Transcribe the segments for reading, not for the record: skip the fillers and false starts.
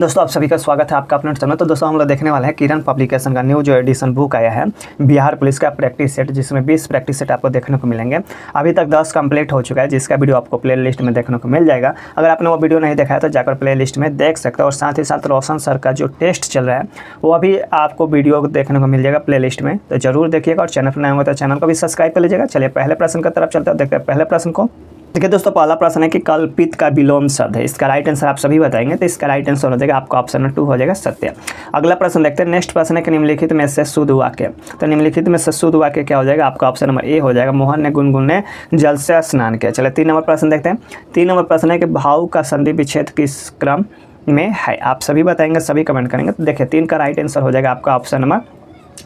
दोस्तों आप सभी का स्वागत है आपका अपने चैनल। तो दोस्तों हम लोग देखने वाले हैं किरण पब्लिकेशन का न्यू जो एडिशन बुक आया है बिहार पुलिस का प्रैक्टिस सेट, जिसमें 20 प्रैक्टिस सेट आपको देखने को मिलेंगे। अभी तक 10 कंप्लीट हो चुका है, जिसका वीडियो आपको प्ले लिस्ट में देखने को मिल जाएगा। अगर आपने वो वीडियो नहीं देखा है तो जाकर प्ले लिस्ट में देख सकते हो। और साथ ही साथ रोशन सर का जो टेस्ट चल रहा है वो अभी आपको वीडियो देखने को मिल जाएगा प्ले लिस्ट में, तो जरूर देखिएगा। और चैनल पर नए होंगे तो चैनल को भी सब्सक्राइब कर लीजिएगा। चलिए पहले प्रश्न की तरफ चलते हैं, देखते हैं पहले प्रश्न को। देखिए दोस्तों, पहला प्रश्न है कि कल्पित का विलोम शब्द है, इसका राइट आंसर आप सभी बताएंगे। तो इसका राइट आंसर हो जाएगा आपका ऑप्शन नंबर 2 हो जाएगा सत्य। अगला प्रश्न देखते हैं। नेक्स्ट प्रश्न है कि निम्नलिखित में से शुद्ध वाक्य, तो निम्नलिखित में से शुद्ध वाक्य क्या हो जाएगा? आपका ऑप्शन नंबर ए हो जाएगा मोहन ने गुनगुन ने जल से स्नान किया। चलिए 3 नंबर प्रश्न देखते हैं। 3 नंबर प्रश्न है कि भाव का संधि विच्छेद किस क्रम में है? आप सभी बताएंगे, सभी कमेंट करेंगे। तो देखिए 3 का राइट आंसर हो जाएगा आपका ऑप्शन नंबर,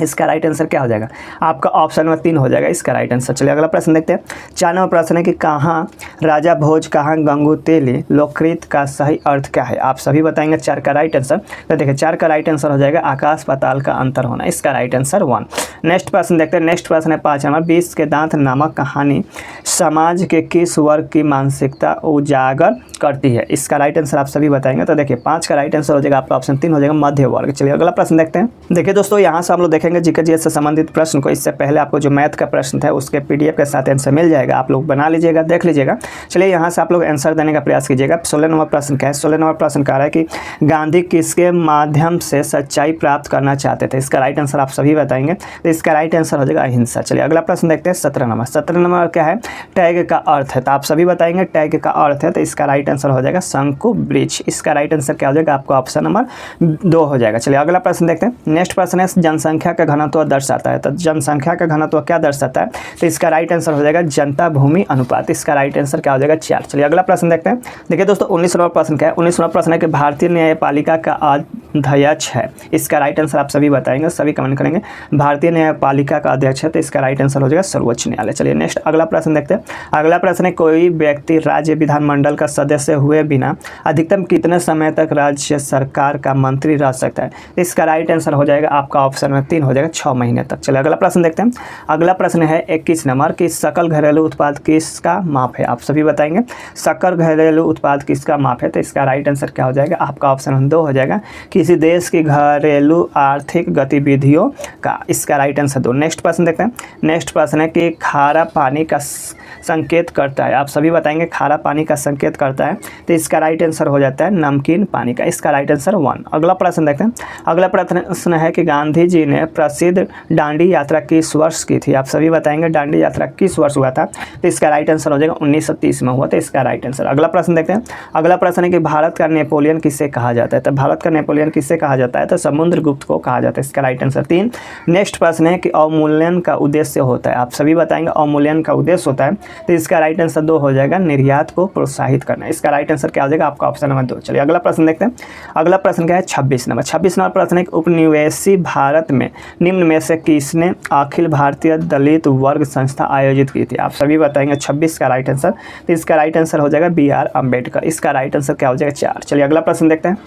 इसका राइट आंसर क्या हो जाएगा? आपका ऑप्शन नंबर 3 हो जाएगा इसका राइट आंसर। चलिए अगला प्रश्न देखते हैं। 4 नंबर प्रश्न है कि कहाँ राजा भोज कहाँ गंगू तेली लोककृत का सही अर्थ क्या है? आप सभी बताएंगे 4 का राइट आंसर। तो देखिए 4 का राइट आंसर हो जाएगा आकाश पाताल का अंतर होना, इसका राइट आंसर 1। नेक्स्ट प्रश्न देखते हैं। नेक्स्ट प्रश्न है 5 नंबर। 20 के दांत नामक कहानी समाज के किस वर्ग की मानसिकता उजागर करती है? इसका राइट आंसर आप सभी बताएंगे। तो देखिए 5 का राइट आंसर हो जाएगा आपका ऑप्शन 3 हो जाएगा मध्य वर्ग। चलिए अगला प्रश्न देखते हैं। देखिए दोस्तों, यहाँ से हम लोग देखेंगे जीके जीएस से संबंधित प्रश्न को। इससे पहले आपको जो मैथ का प्रश्न था उसके पीडीएफ के साथ आंसर मिल जाएगा, आप लोग बना लीजिएगा, देख लीजिएगा। चलिए यहाँ से आप लोग आंसर देने का प्रयास कीजिएगा। 16 नंबर प्रश्न क्या है? 16 नंबर प्रश्न कह रहा है कि गांधी किसके माध्यम से सच्चाई प्राप्त करना चाहते थे? इसका राइट आंसर आप सभी बताएंगे। तो इसका राइट आंसर हो जाएगा अहिंसा। चलिए अगला प्रश्न देखते हैं। 17 नंबर। 17 नंबर क्या है? टैग का अर्थ है, तो आप सभी बताएंगे टैग का अर्थ है। तो इसका राइट आंसर हो जाएगा शंकु ब्रिज। इसका राइट आंसर क्या हो जाएगा? आपको ऑप्शन नंबर 2 हो जाएगा। चलिए अगला प्रश्न देखते हैं। नेक्स्ट प्रश्न है जनसंख्या का घनत्व दर्शाता है, तो जनसंख्या का घनत्व क्या दर्शाता है? तो इसका राइट आंसर हो जाएगा जनता भूमि अनुपात। इसका राइट आंसर क्या हो जाएगा? 4। चलिए अगला प्रश्न देखते हैं। देखिए दोस्तों 19 नंबर प्रश्न क्या है? 19 नंबर प्रश्न है कि भारतीय न्यायपालिका का अध्यक्ष है। इसका राइट आंसर आप सभी बताएंगे, सभी कमेंट करेंगे। भारतीय न्यायपालिका का अध्यक्ष है, तो इसका राइट आंसर हो जाएगा सर्वोच्च न्यायालय। चलिए नेक्स्ट अगला प्रश्न देखते हैं। अगला प्रश्न है कोई व्यक्ति राज्य विधानमंडल का सदस्य हुए बिना अधिकतम कितने समय तक राज्य सरकार का मंत्री रह सकता है? इसका राइट आंसर हो जाएगा आपका ऑप्शन में 3 हो जाएगा 6 महीने तक। चलिए अगला प्रश्न देखते हैं। अगला प्रश्न है 21 नंबर कि सकल घरेलू उत्पाद किसका माप है? आप सभी बताएंगे सकल घरेलू उत्पाद किसका माप है? तो इसका राइट आंसर क्या हो जाएगा? आपका ऑप्शन 2 हो जाएगा किसी देश की घरेलू आर्थिक गतिविधियों का। इसका राइट आंसर 2। नेक्स्ट प्रश्न देखते हैं। नेक्स्ट प्रश्न है कि खारा पानी का संकेत करता है। आप सभी बताएंगे खारा पानी का संकेत करता है, तो इसका राइट आंसर हो जाता है नमकीन पानी का। इसका राइट आंसर 1। अगला प्रश्न देखते हैं। अगला प्रश्न है कि गांधी जी ने प्रसिद्ध दांडी यात्रा किस वर्ष की थी? आप सभी बताएंगे दांडी यात्रा किस वर्ष हुआ था? तो इसका राइट आंसर हो जाएगा 1930 में हुआ था, इसका राइट आंसर। अगला प्रश्न देखते हैं। अगला प्रश्न है कि भारत का नेपोलियन किससे कहा जाता है? तो भारत का नेपोलियन किससे कहा जाता है? तो समुद्रगुप्त को कहा जाता है, इसका राइट आंसर 3। नेक्स्ट प्रश्न है कि अवमूल्यन का उद्देश्य होता है। आप सभी बताएंगे अवमूल्यन का उद्देश्य होता है, तो इसका राइट आंसर 2 हो जाएगा निर्यात को प्रोत्साहित करना। इसका राइट आंसर क्या हो जाएगा? आपका ऑप्शन नंबर 2। चलिए अगला प्रश्न देखते हैं। अगला प्रश्न क्या है? 26 नंबर। 26 नंबर प्रश्न है उपनिवेशी भारत में निम्न में से किसने अखिल भारतीय दलित वर्ग संस्था आयोजित की थी? आप सभी बताएंगे 26 का राइट आंसर। तो इसका राइट आंसर हो जाएगा BR अम्बेडकर। इसका राइट आंसर क्या हो जाएगा? 4। चलिए अगला प्रश्न देखते हैं।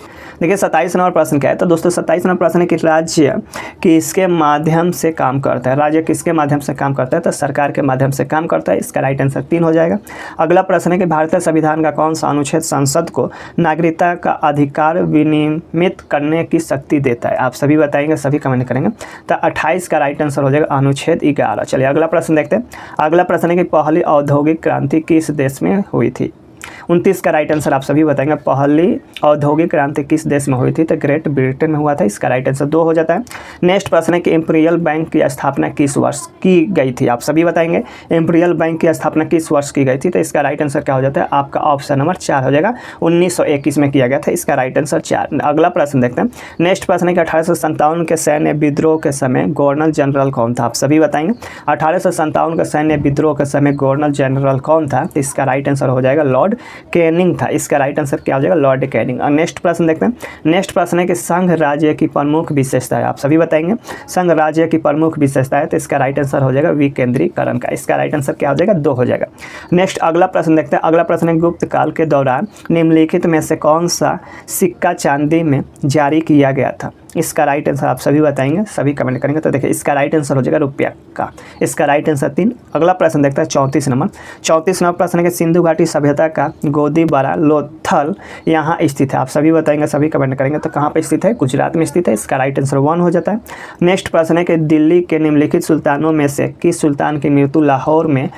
देखिए 27 नंबर प्रश्न क्या है? तो दोस्तों 27 नंबर प्रश्न है कि राज्य किसके माध्यम से काम करता है? राज्य किसके माध्यम से काम करता है? तो सरकार के माध्यम से काम करता है, इसका राइट आंसर 3 हो जाएगा। अगला प्रश्न है कि भारतीय संविधान का कौन सा अनुच्छेद संसद को नागरिकता का अधिकार विनियमित करने की शक्ति देता है? आप सभी बताएंगे, सभी कमेंट करेंगे। तो 28 का राइट आंसर हो जाएगा अनुच्छेद 11। चलिए अगला प्रश्न देखते हैं। अगला प्रश्न है कि पहली औद्योगिक क्रांति किस देश में हुई थी? 29 का राइट आंसर आप सभी बताएंगे पहली औद्योगिक क्रांति किस देश में हुई थी? तो ग्रेट ब्रिटेन में हुआ था, इसका राइट आंसर 2 हो जाता है। नेक्स्ट प्रश्न है कि इंपीरियल बैंक की स्थापना किस वर्ष की गई थी? आप सभी बताएंगे इंपीरियल बैंक की स्थापना किस वर्ष की गई थी? तो इसका राइट आंसर क्या हो जाता है? आपका ऑप्शन नंबर 4 हो जाएगा 1921 में किया गया था, इसका राइट आंसर 4। अगला प्रश्न देखते हैं। नेक्स्ट प्रश्न है कि 1857 के सैन्य विद्रोह के समय गवर्नर जनरल कौन था? आप सभी बताएंगे 1857 के सैन्य विद्रोह के समय गवर्नर जनरल कौन था? तो इसका राइट आंसर हो जाएगा लॉर्ड कैनिंग था, इसका राइट आंसर क्या हो जाएगा? Lord Canning. और नेक्स्ट प्रश्न देखते हैं। नेक्स्ट प्रश्न है कि संघ राज्य की प्रमुख विशेषता है। आप सभी बताएंगे संघ राज्य की प्रमुख विशेषता है, तो इसका राइट आंसर हो जाएगा विकेंद्रीकरण का। इसका राइट आंसर क्या हो जाएगा? 2 हो जाएगा। नेक्स्ट अगला प्रश्न देखते हैं। अगला प्रश्न है गुप्त काल के दौरान निम्नलिखित में से कौन सा सिक्का चांदी में जारी किया गया था? इसका राइट आंसर आप सभी बताएंगे, सभी कमेंट करेंगे। तो देखिए इसका राइट आंसर हो जाएगा रुपया का, इसका राइट आंसर 3। अगला प्रश्न देखते हैं 34 नंबर। 34 नंबर प्रश्न है कि सिंधु घाटी सभ्यता का गोदीबारा लोथल यहाँ स्थित है। आप सभी बताएंगे, सभी कमेंट करेंगे। तो कहाँ पर स्थित है? गुजरात में स्थित है। इसका राइट आंसर 1 हो जाता है। नेक्स्ट प्रश्न है कि दिल्ली के निम्नलिखित सुल्तानों में से किस सुल्तान की मृत्यु लाहौर में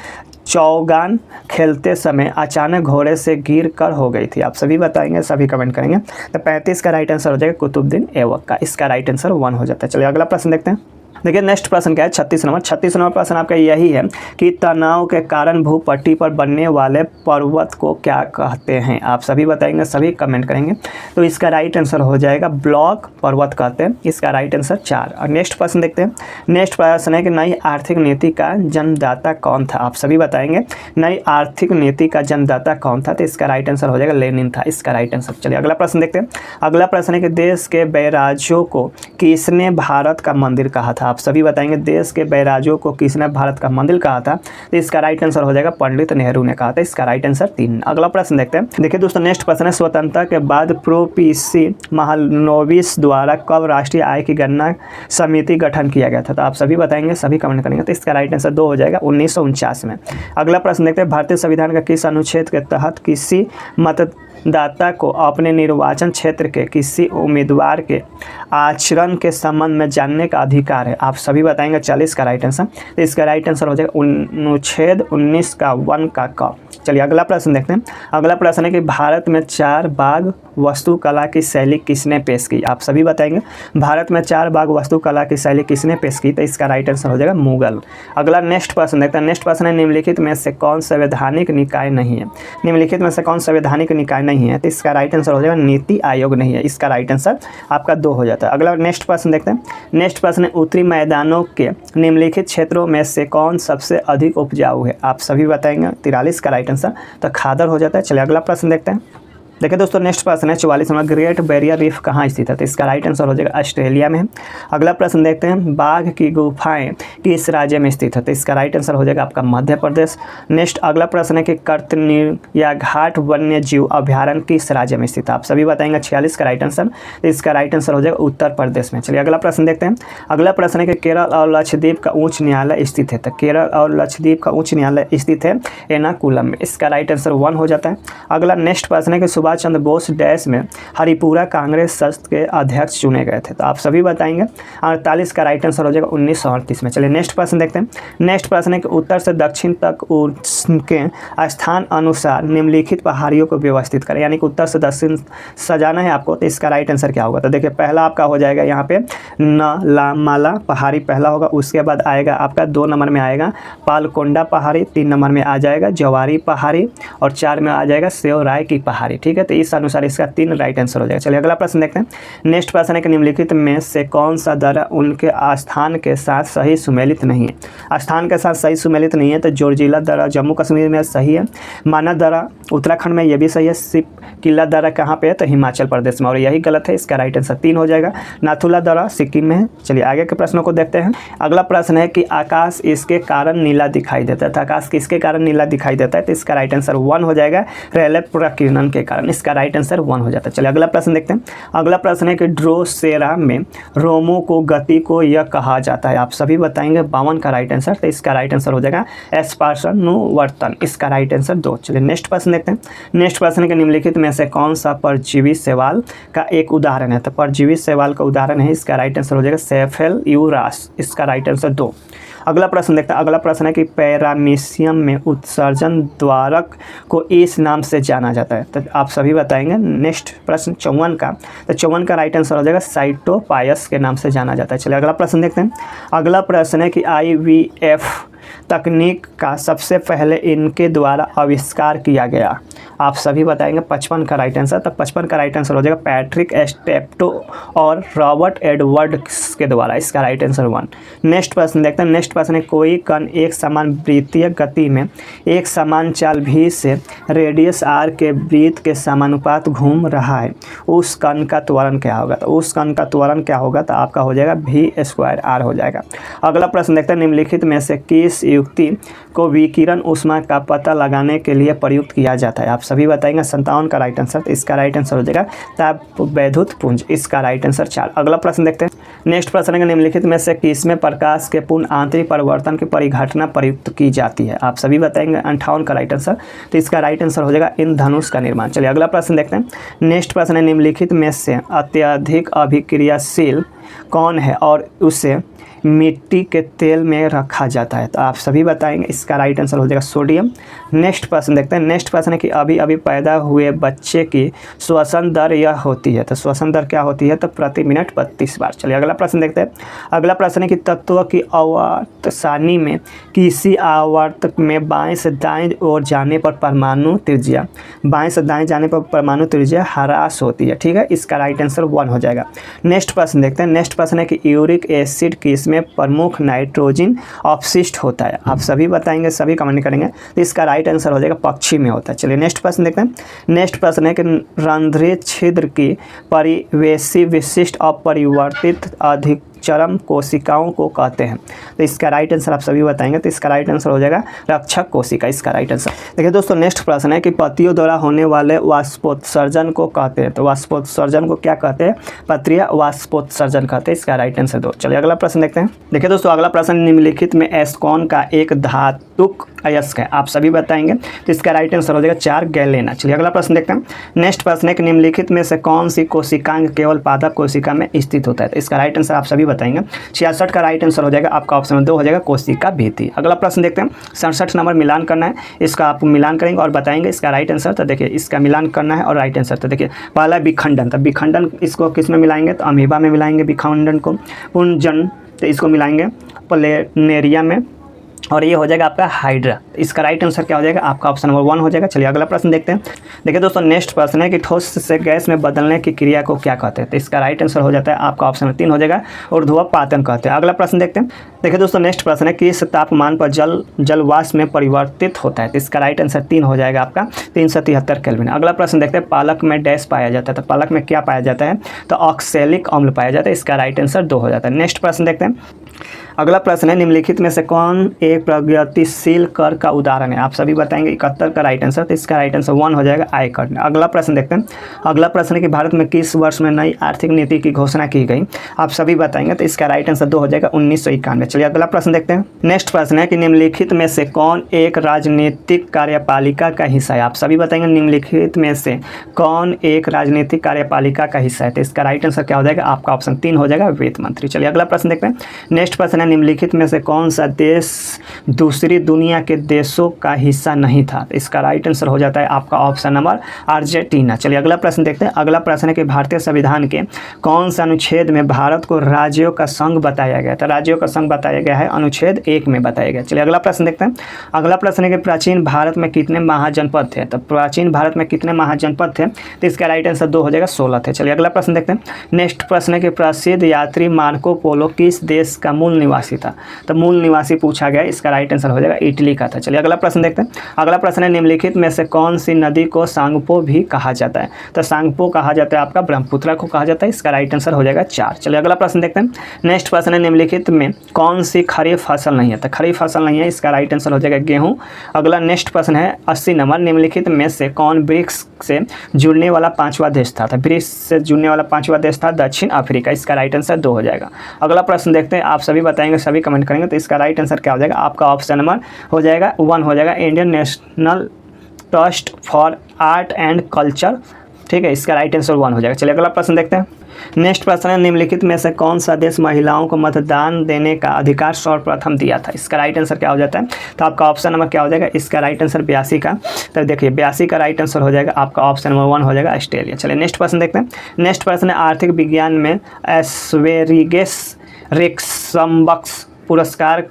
चौगान खेलते समय अचानक घोड़े से गिर कर हो गई थी? आप सभी बताएंगे, सभी कमेंट करेंगे। तो 35 का राइट आंसर हो जाएगा कुतुबुद्दीन ऐबक का, इसका राइट आंसर 1 हो जाता है। चलिए अगला प्रश्न देखते हैं। देखिए नेक्स्ट प्रश्न क्या है? 36 नंबर। 36 नंबर प्रश्न आपका यही है कि तनाव के कारण भूपट्टी पर बनने वाले पर्वत को क्या कहते हैं? आप सभी बताएंगे, सभी कमेंट करेंगे। तो इसका राइट आंसर हो जाएगा ब्लॉक पर्वत कहते हैं, इसका राइट आंसर 4। और नेक्स्ट प्रश्न देखते हैं। नेक्स्ट प्रश्न है कि नई आर्थिक नीति का जन्मदाता कौन था? आप सभी बताएंगे नई आर्थिक नीति का जन्मदाता कौन था? तो इसका राइट आंसर हो जाएगा लेनिन था, इसका राइट आंसर। चलिए अगला प्रश्न देखते हैं। अगला प्रश्न है कि देश के बैराजों को किसने भारत का मंदिर कहा था? आप सभी बताएंगे देश के बैराजों को किसने भारत का मंदिर कहा था? तो इसका राइट आंसर हो जाएगा पंडित नेहरू ने कहा था, इसका राइट आंसर 3। अगला प्रश्न देखते हैं। देखिए दोस्तों नेक्स्ट प्रश्न है स्वतंत्रता के बाद प्रो-पीसी महालनोबिस द्वारा कब राष्ट्रीय आय की गणना समिति गठन किया गया था? तो आप सभी बताएंगे, सभी कमेंट करेंगे। तो इसका राइट आंसर 2 हो जाएगा 1949 में। अगला प्रश्न देखते हैं। भारतीय संविधान का किस अनुच्छेद के तहत किसी मतदाता को अपने निर्वाचन क्षेत्र के किसी उम्मीदवार के आचरण के संबंध में जानने का अधिकार है? आप सभी बताएंगे 40 का राइट आंसर। तो इसका राइट आंसर हो जाएगा अनुच्छेद 19 का 1 का क। चलिए अगला प्रश्न देखते हैं। अगला प्रश्न है कि भारत में 4 बाग वास्तुकला की शैली किसने पेश की? आप सभी बताएंगे भारत में 4 बाग वास्तुकला की शैली किसने पेश की? तो इसका राइट आंसर हो जाएगा मुगल। अगला नेक्स्ट प्रश्न देखते हैं। नेक्स्ट प्रश्न है निम्नलिखित में से कौन संवैधानिक निकाय नहीं है? निम्नलिखित में से कौन संवैधानिक निकाय नहीं है? तो इसका राइट आंसर हो जाएगा नीति आयोग नहीं है, इसका राइट आंसर आपका 2 हो जाता है। अगला नेक्स्ट प्रश्न देखते हैं। नेक्स्ट प्रश्न है उत्तरी मैदानों के निम्नलिखित क्षेत्रों में से कौन सबसे अधिक उपजाऊ है? आप सभी बताएंगे 43 का राइट आंसर, तो खादर हो जाता है। चलिए अगला प्रश्न देखते हैं। देखिए दोस्तों नेक्स्ट प्रश्न है 44 नंबर। ग्रेट बैरियर रीफ कहाँ स्थित है? तो इसका राइट आंसर हो जाएगा ऑस्ट्रेलिया में। अगला प्रश्न देखते हैं। बाघ की गुफाएं किस राज्य में स्थित है? तो इसका राइट आंसर हो जाएगा आपका मध्य प्रदेश। नेक्स्ट अगला प्रश्न है कि कर्तनीर या घाट वन्य जीव अभ्यारण्य किस राज्य में स्थित है? आप सभी बताएंगे 46 का राइट आंसर। तो इसका राइट आंसर हो जाएगा उत्तर प्रदेश में। चलिए अगला प्रश्न देखते हैं। अगला प्रश्न है कि केरल और लक्षद्वीप का उच्च न्यायालय स्थित है? तो केरल और लक्षद्वीप का उच्च न्यायालय स्थित है एर्नाकुलम में, इसका राइट आंसर 1 हो जाता है। अगला नेक्स्ट प्रश्न है कि सुभाष चंद्र बोस डैश में हरिपुरा कांग्रेस संघ के अध्यक्ष चुने गए थे? तो आप सभी बताएंगे 48 का राइट आंसर हो जाएगा 1938 में। चलिए नेक्स्ट प्रश्न देखते हैं। नेक्स्ट प्रश्न है कि उत्तर से दक्षिण तक उनके स्थान अनुसार निम्नलिखित पहाड़ियों को व्यवस्थित करें, यानी कि उत्तर से दक्षिण सजाना है आपको। तो इसका राइट आंसर क्या होगा? तो देखिए पहला आपका हो जाएगा यहाँ पे नालामाला पहाड़ी पहला होगा, उसके बाद आएगा आपका 2 नंबर में आएगा पालकोंडा पहाड़ी, 3 नंबर में आ जाएगा जवारी पहाड़ी और 4 में आ जाएगा सेवराय की पहाड़ी। ठीक है, तो इस अनुसार इसका 3 राइट आंसर हो जाएगा। चलिए अगला प्रश्न देखते हैं। नेक्स्ट प्रश्न है कि निम्नलिखित में से कौन सा दर्रा उनके स्थान के साथ सही सुमेलित नहीं है? स्थान के साथ सही सुमेलित नहीं है तो जोरजिला दर्रा जम्मू कश्मीर में सही है, माना दर्रा उत्तराखंड में, यह भी सही है। सिप किला दर्रा कहाँ पे है? तो हिमाचल प्रदेश में, और यही गलत है, इसका राइट आंसर 3 हो जाएगा। नाथुला दर्रा सिक्किम में है। चलिए आगे के प्रश्नों को देखते हैं। अगला प्रश्न है कि आकाश इसके कारण नीला दिखाई देता है? तो आकाश किसके कारण नीला दिखाई देता है? तो इसका राइट आंसर 1 हो जाएगा रेले प्रकीर्णन के कारण, इसका राइट आंसर 1 हो जाता है। चलिए अगला प्रश्न देखते हैं। अगला प्रश्न है कि ड्रोसेरा में रोमों को गति को यह कहा जाता है? आप सभी बताएंगे 52 का राइट आंसर। तो इसका राइट आंसर हो जाएगा स्पर्शनुवर्तन, इसका राइट आंसर 2। चलिए नेक्स्ट प्रश्न देखते हैं। नेक्स्ट प्रश्न के निम्नलिखित में से कौन सा परजीवी शैवाल का एक उदाहरण है? तो परजीवी शैवाल का उदाहरण है, इसका राइट आंसर हो जाएगा सेफेल यूरास, इसका राइट आंसर 2। अगला प्रश्न देखते हैं। अगला प्रश्न है कि पैरामीशियम में उत्सर्जन द्वारक को इस नाम से जाना जाता है? तो आप सभी बताएंगे। नेक्स्ट प्रश्न 54 का, तो 54 का राइट आंसर हो जाएगा साइटोपायस के नाम से जाना जाता है। चलिए अगला प्रश्न देखते हैं। अगला प्रश्न है कि IVF तकनीक का सबसे पहले इनके द्वारा आविष्कार किया गया? आप सभी बताएंगे 55 का राइट आंसर। तो 55 का राइट आंसर हो जाएगा पैट्रिक स्टेप्टो और रॉबर्ट एडवर्ड्स के द्वारा, इसका राइट आंसर 1। नेक्स्ट प्रश्न देखते हैं। नेक्स्ट प्रश्न है कोई कण एक समान वृत्तीय गति में एक समान चाल v से रेडियस r के वृत्त के समानुपात घूम रहा है, उस कण का त्वरण क्या होगा? तो उस कण का त्वरण क्या होगा? तो आपका हो जाएगा v² r हो जाएगा। अगला प्रश्न देखते हैं। निम्नलिखित में से किस किस युक्ति को विकिरण ऊष्मा का पता लगाने के लिए प्रयुक्त किया जाता है? आप सभी बताएंगे 57 का राइट आंसर। तो इसका राइट आंसर हो जाएगा ताप वैद्युत पुंज। इसका राइट आंसर 4। अगला प्रश्न देखते हैं। नेक्स्ट प्रश्न है निम्नलिखित में से किसमें प्रकाश के पूर्ण आंतरिक परिवर्तन की परिघटना प्रयुक्त की जाती है? आप सभी बताएंगे 58 का राइट आंसर। तो इसका राइट आंसर हो जाएगा इंद्रधनुष का निर्माण। चलिए अगला प्रश्न देखते हैं। नेक्स्ट प्रश्न है निम्नलिखित में से अत्यधिक अभिक्रियाशील कौन है और उसे मिट्टी के तेल में रखा जाता है? तो आप सभी बताएंगे इसका राइट आंसर हो जाएगा सोडियम। नेक्स्ट प्रश्न देखते हैं। नेक्स्ट प्रश्न है कि अभी अभी पैदा हुए बच्चे की श्वसन दर यह होती है। तो श्वसन दर क्या होती है? तो प्रति मिनट 32 बार। चलिए अगला प्रश्न देखते हैं। अगला प्रश्न है कि तत्व की आवर्त सारणी में किसी आवर्त में बाएं से दाएं ओर जाने पर परमाणु त्रिज्या, बाएं से दाएं जाने पर परमाणु त्रिज्या ह्रास होती है। ठीक है, इसका राइट आंसर 1 हो जाएगा। नेक्स्ट प्रश्न देखते हैं। नेक्स्ट प्रश्न है कि यूरिक एसिड किस में प्रमुख नाइट्रोजन अपशिष्ट होता है? आप सभी बताएंगे, सभी कमेंट करेंगे। तो इसका राइट आंसर हो जाएगा पक्षी में होता है। चलिए नेक्स्ट प्रश्न देखते हैं। नेक्स्ट प्रश्न है कि रंध्रीय छिद्र की परिवेशी विशिष्ट अपरिवर्तित अधिक चरम कोशिकाओं को कहते हैं? तो इसका राइट आंसर आप सभी बताएंगे। तो इसका राइट आंसर हो जाएगा रक्षक कोशिका। इसका राइट आंसर देखिए दोस्तों। नेक्स्ट प्रश्न है कि पतियों द्वारा होने वाले वाष्पोत्सर्जन को कहते हैं? तो वाष्पोत्सर्जन को क्या कहते हैं? पत्रिया वाष्पोत्सर्जन कहते हैं। इसका राइट आंसर 2। चलिए अगला प्रश्न देखते हैं। देखिए दोस्तों, अगला प्रश्न निम्नलिखित में एस्कॉन का एक धातुक अयस्क है? आप सभी बताएंगे। तो इसका राइट आंसर हो जाएगा 4 गैलेना। चलिए अगला प्रश्न देखते हैं। नेक्स्ट प्रश्न है कि निम्नलिखित में से कौन सी कोशिकांग केवल पादप कोशिका में स्थित होता है? तो इसका राइट आंसर आप सभी बताएंगे। 66 का राइट आंसर हो जाएगा आपका ऑप्शन 2 हो जाएगा कोशिका भित्ति। अगला प्रश्न देखते हैं। 67 नंबर मिलान करना है। इसका आप मिलान करेंगे और बताएंगे इसका राइट आंसर। तो देखिए इसका मिलान करना है और राइट आंसर। तो देखिए पहला विखंडन। तो विखंडन इसको किस में मिलाएंगे? तो अमीबा में मिलाएंगे विखंडन को। पुंजन तो इसको मिलाएंगे प्लेनेरिया में। और ये हो जाएगा आपका हाइड्रा। इसका राइट आंसर क्या हो जाएगा? आपका ऑप्शन नंबर 1 हो जाएगा। चलिए अगला प्रश्न देखते हैं। देखिए दोस्तों, नेक्स्ट प्रश्न है कि ठोस से गैस में बदलने की क्रिया को क्या कहते हैं? तो इसका राइट आंसर हो जाता है आपका ऑप्शन नंबर 3 हो जाएगा ऊर्ध्वपातन कहते हैं। अगला प्रश्न देखते हैं। देखिए दोस्तों, नेक्स्ट प्रश्न है किस तापमान पर जल वाष्प में परिवर्तित होता है? तो इसका राइट आंसर 3 हो जाएगा आपका 373 केल्विन। अगला प्रश्न देखते हैं। पालक में डैश पाया जाता है? तो पालक में क्या पाया जाता है? तो ऑक्सैलिक अम्ल पाया जाता है। इसका राइट आंसर 2 हो जाता है। नेक्स्ट प्रश्न देखते हैं। अगला प्रश्न है निम्नलिखित में से कौन एक प्रगतिशील कर का उदाहरण है? आप सभी बताएंगे 71 का राइट आंसर। तो इसका राइट आंसर 1 हो जाएगा आयकर। अगला प्रश्न देखते हैं। अगला प्रश्न है कि भारत में किस वर्ष में नई आर्थिक नीति की घोषणा की गई? आप सभी बताएंगे। तो इसका राइट आंसर 2 हो जाएगा 1991। चलिए अगला प्रश्न देखते हैं। नेक्स्ट प्रश्न है कि निम्नलिखित में से कौन एक राजनीतिक कार्यपालिका का हिस्सा है? आप सभी बताएंगे निम्नलिखित में से कौन एक राजनीतिक कार्यपालिका का हिस्सा है? तो इसका राइट आंसर क्या हो जाएगा? आपका ऑप्शन 3 हो जाएगा वित्त मंत्री। चलिए अगला प्रश्न देखते हैं। नेक्स्ट प्रश्न है निम्नलिखित में से कौन सा देश दूसरी दुनिया के देशों का हिस्सा नहीं था? तो इसका राइट आंसर हो जाता है आपका ऑप्शन नंबर अर्जेंटीना। चलिए अगला प्रश्न देखते हैं। अगला प्रश्न है कि भारतीय संविधान के कौन सा अनुच्छेद में भारत को राज्यों का संघ बताया गया? तो राज्यों का संघ बताया गया है अनुच्छेद 1 में बताया गया। चलिए अगला प्रश्न देखते हैं। अगला प्रश्न है कि प्राचीन भारत में कितने महाजनपद थे? तो प्राचीन भारत में कितने महाजनपद थे? तो इसका राइट आंसर 2 हो जाएगा 16 थे। चलिए अगला प्रश्न देखते हैं। नेक्स्ट प्रश्न है कि प्रसिद्ध यात्री मार्को पोलो किस देश का मूल निवासी था? तो मूल निवासी पूछा गया। इसका राइट आंसर हो जाएगा इटली का था। चलिए अगला प्रश्न देखते हैं। अगला प्रश्न है निम्नलिखित में से कौन सी नदी को सांगपो भी कहा जाता है? तो सांगपो कहा जाता है आपका ब्रह्मपुत्र को कहा जाता है। इसका राइट आंसर हो जाएगा 4। चलिए अगला प्रश्न देखते हैं। नेक्स्ट प्रश्न है निम्नलिखित में कौन सी खरीफ फसल नहीं है? तो खरीफ फसल नहीं है। इसका राइट आंसर हो जाएगा गेहूं। अगला नेक्स्ट प्रश्न है 80 नंबर। निम्नलिखित में से कौन ब्रिक्स से जुड़ने वाला 5वां देश था? तो ब्रिक्स से जुड़ने वाला 5वां देश था दक्षिण अफ्रीका। इसका राइट आंसर 2 हो जाएगा। अगला प्रश्न देखते हैं। आप सभी बताएंगे, सभी कमेंट करेंगे। तो इसका राइट आंसर क्या हो जाएगा? आपका ऑप्शन नंबर हो जाएगा 1 हो जाएगा Indian national trust for art and culture. ठीक है, इसका राइट आंसर 1 हो जाएगा। चलिए अगला प्रश्न देखते हैं। नेक्स्ट प्रश्न है निम्नलिखित में से कौन सा देश महिलाओं को मतदान देने का अधिकार सर्वप्रथम दिया था? इसका राइट आंसर क्या हो जाता है? तो आपका ऑप्शन नंबर क्या हो जाएगा? इसका राइट आंसर 82 का। तो देखिए 82 का राइट आंसर हो जाएगा आपका ऑप्शन नंबर 1 हो जाएगा ऑस्ट्रेलिया। चलिए नेक्स्ट प्रश्न देखते हैं। नेक्स्ट प्रश्न है आर्थिक विज्ञान में एस्वेरिगेस रेक्सम्बक्स पुरस्कार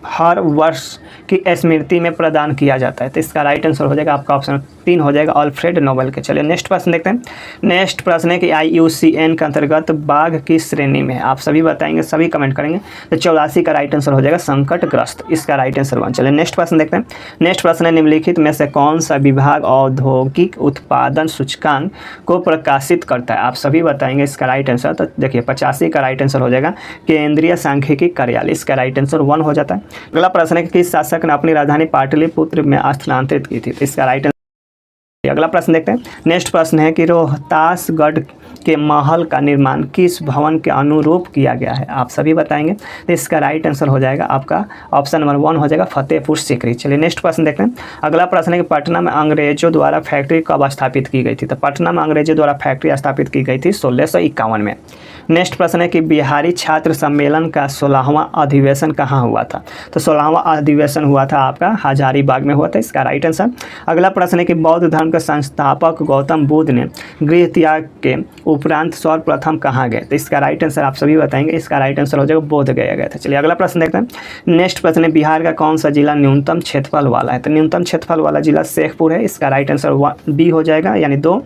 हर वर्ष की स्मृति में प्रदान किया जाता है? तो इसका राइट आंसर हो जाएगा आपका ऑप्शन 3 हो जाएगा, अल्फ्रेड नोबेल के। चलिए नेक्स्ट प्रश्न देखते हैं। नेक्स्ट प्रश्न है कि IUCN के अंतर्गत बाघ की श्रेणी में, आप सभी बताएंगे, सभी कमेंट करेंगे। तो 84 का राइट आंसर हो जाएगा संकटग्रस्त, इसका राइट आंसर 1। चलिए नेक्स्ट प्रश्न देखते हैं। नेक्स्ट प्रश्न है निम्नलिखित में से कौन सा विभाग औद्योगिक उत्पादन सूचकांक को प्रकाशित करता है? आप सभी बताएंगे इसका राइट आंसर। तो देखिए 85 का राइट आंसर हो जाएगा केंद्रीय सांख्यिकी कार्यालय, इसका राइट आंसर 1 हो जाता है। अगला प्रश्न है कि किस शासक ने अपनी राजधानी पाटलिपुत्र में स्थानांतरित की थी? तो इसका राइट आंसर। अगला प्रश्न देखते हैं। नेक्स्ट प्रश्न है कि रोहतासगढ़ के महल का निर्माण किस भवन के अनुरूप किया गया है? आप सभी बताएंगे। तो इसका राइट आंसर हो जाएगा आपका ऑप्शन नंबर 1 हो जाएगा फतेहपुर सीकरी। चलिए नेक्स्ट प्रश्न देखते हैं। अगला प्रश्न है कि पटना में अंग्रेजों द्वारा फैक्ट्री कब स्थापित की गई थी? तो पटना में अंग्रेजों द्वारा फैक्ट्री स्थापित की गई थी 1651 में। नेक्स्ट प्रश्न है कि बिहारी छात्र सम्मेलन का 16वां अधिवेशन कहाँ हुआ था? तो 16वां अधिवेशन हुआ था आपका हजारीबाग में हुआ था, इसका राइट आंसर। अगला प्रश्न है कि बौद्ध धर्म के संस्थापक गौतम बुद्ध ने गृह त्याग के उपरांत सर्वप्रथम कहाँ गए? तो इसका राइट आंसर आप सभी बताएंगे, इसका राइट आंसर हो जाएगा बोध गया गया था। चलिए अगला प्रश्न देखते हैं। नेक्स्ट प्रश्न है बिहार का कौन सा जिला न्यूनतम क्षेत्रफल वाला है? तो न्यूनतम क्षेत्रफल वाला जिला शेखपुर है, इसका राइट आंसर बी हो जाएगा यानी 2।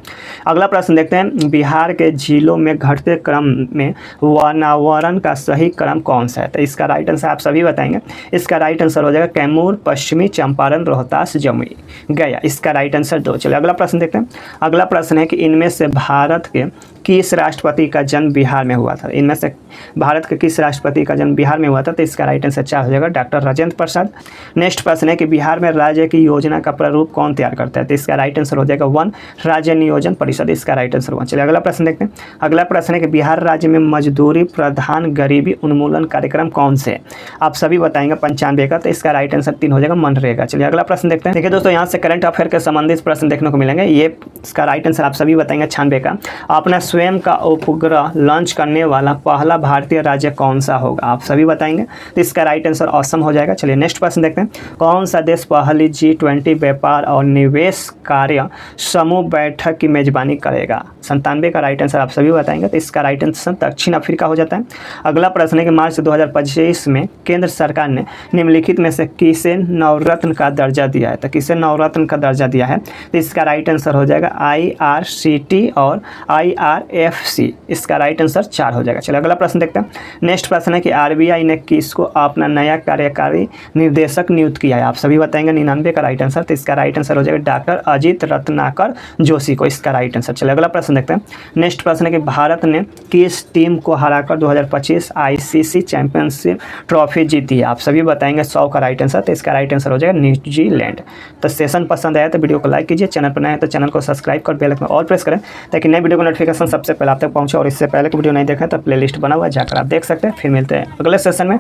अगला प्रश्न देखते हैं। बिहार के जिलों में घटते क्रम में वनावरण का सही क्रम कौन सा है? तो इसका राइट आंसर आप सभी बताएंगे, इसका राइट आंसर हो जाएगा कैमूर, पश्चिमी चंपारण, रोहतास, जमुई, गया, इसका राइट आंसर 2। चलिए अगला प्रश्न देखते हैं। अगला प्रश्न है कि इनमें से भारत के किस राष्ट्रपति का जन्म बिहार में हुआ था? इनमें से भारत के किस राष्ट्रपति का जन्म बिहार में हुआ था? तो इसका राइट आंसर 4 हो जाएगा डॉक्टर राजेंद्र प्रसाद। नेक्स्ट प्रश्न है कि बिहार में राज्य की योजना का प्रारूप कौन तैयार करता है? तो इसका राइट आंसर हो जाएगा 1 राज्य नियोजन परिषद, इसका राइट आंसर 1। चलिए अगला प्रश्न देखते हैं। अगला प्रश्न है कि बिहार राज्य में मजदूरी प्रधान गरीबी उन्मूलन कार्यक्रम कौन से? आप सभी बताएंगे 95 का, तो इसका राइट आंसर 3 हो जाएगा मनरेगा। चलिए अगला प्रश्न देखते हैं। देखिए दोस्तों यहाँ से करंट अफेयर के संबंधित प्रश्न देखने को मिलेंगे। ये इसका राइट आंसर आप सभी बताएंगे 96 का। अपना स्वयं का उपग्रह लॉन्च करने वाला पहला भारतीय राज्य कौन सा होगा? आप सभी बताएंगे, तो इसका राइट आंसर असम हो जाएगा। चलिए नेक्स्ट प्रश्न देखते हैं। कौन सा देश पहली G20 व्यापार और निवेश कार्य समूह बैठक की मेजबानी करेगा? 97 का राइट आंसर आप सभी बताएंगे, तो इसका राइट आंसर दक्षिण अफ्रीका हो जाता है। अगला प्रश्न है कि मार्च 2025 में केंद्र सरकार ने निम्नलिखित में से किसे नवरत्न का दर्जा दिया है? तो किसे नवरत्न का दर्जा दिया है? तो इसका राइट आंसर हो जाएगा IRCT और IRFC, इसका राइट आंसर 4 हो जाएगा। चलिए अगला प्रश्न देखते हैं। नेक्स्ट प्रश्न है कि RBI ने किसको अपना नया कार्यकारी निर्देशक नियुक्त किया है? आप सभी बताएंगे 99 का राइट आंसर, तो इसका राइट आंसर हो जाएगा डॉक्टर अजित रत्नाकर जोशी को, इसका राइट आंसर। चलिए अगला प्रश्न देखते हैं। नेक्स्ट प्रश्न है कि भारत ने किस टीम को हराकर 2025 ICC चैंपियनशिप ट्रॉफी जीती है? आप सभी बताएंगे 100 का राइट आंसर, तो इसका राइट आंसर हो जाएगा न्यूजीलैंड। तो सेशन पसंद आया तो वीडियो को लाइक कीजिए, चैनल पर नए हैं तो चैनल को सब्सक्राइब कर बेल आइकन और प्रेस करें ताकि नए वीडियो का नोटिफिकेशन सबसे पहले आप तक पहुंचे। और इससे पहले की वीडियो नहीं देखें तो प्लेलिस्ट बना हुआ है, जाकर आप देख सकते हैं। फिर मिलते हैं अगले सेशन में।